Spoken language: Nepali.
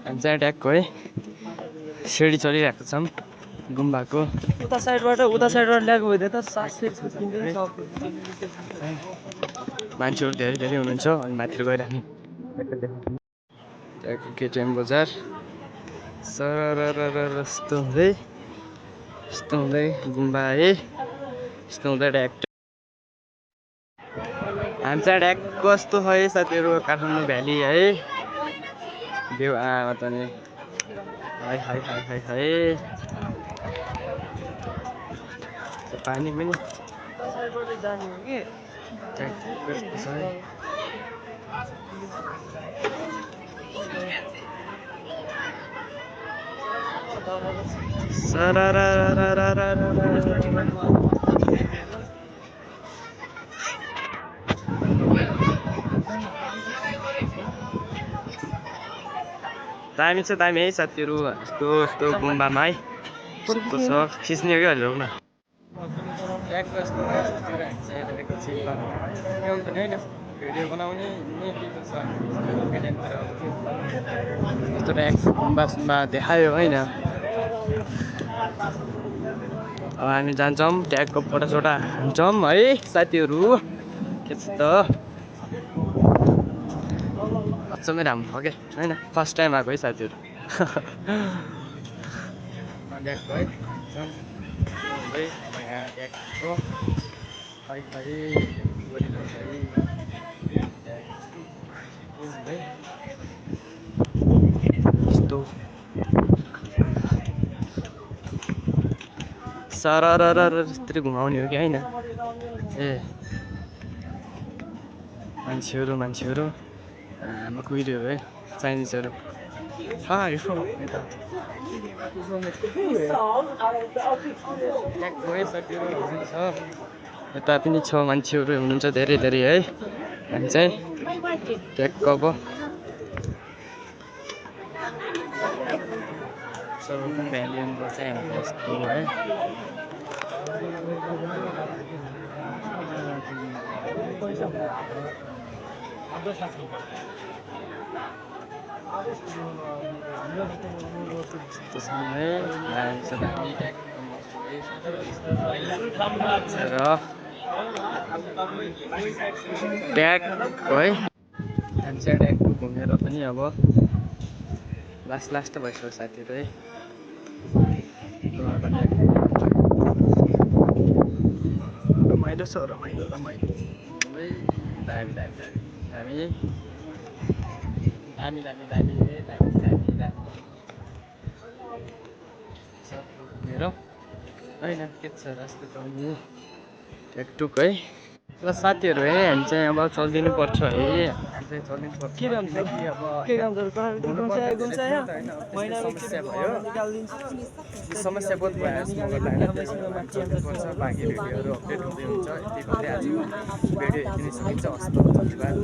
हामी चाहिँ ट्याकको है सिँढी चढिरहेको छौँ गुम्बाको उता साइडबाट ल्याएको भइदियो त 700 मान्छेहरू धेरै धेरै हुनुहुन्छ अनि माथि गइराख्नु त्यहाँको केटिएम बजार सरर यस्तो हुँदै गुम्बा है यस्तो हुँदै ड्याक हामी चाहिँ ड्याक कस्तो छ है साथीहरू काठमाडौँ भ्याली है भ्यू आमा त नि है पानी पनि जाने हो कि दामी छ दामी है साथीहरू यस्तो गुम्बामा है कस्तो छ खिच्ने हो कि अहिले न भिडियो बनाउने यस्तो गुम्बा देखायो होइन अब हामी जान्छौँ ट्यागको फोटोसोटा हान्छौँ है साथीहरू के छ त अचम्मै राम्रो छ क्या होइन फर्स्ट टाइम आएको है साथीहरू सरर यस्तरी घुमाउने हो कि होइन ए मान्छेहरू कुहिरो है चाइनिजहरू यता पनि छ मान्छेहरू हुनुहुन्छ धेरै धेरै है हामी चाहिँ ट्याक्क अब भ्यालियनको चाहिँ हामी यस्तो है ट्याग है हामी चाहिँ ट्याग घुमेर पनि अब लास्ट भइसक्यो साथीहरू है रमाइलो छ रमाइलो दामी हेरौँ होइन के छ रास्ता चल्ने ट्याकटुक है ल साथीहरू है हामी चाहिँ अब चलिदिनु पर्छ है समस्या भयो समस्या बहुत भयो बाँकी भिडियोहरू अपडेट हुँदै हुन्छ यति भन्दै आज भिडियो यति नै सकिन्छ हस्त धन्यवाद।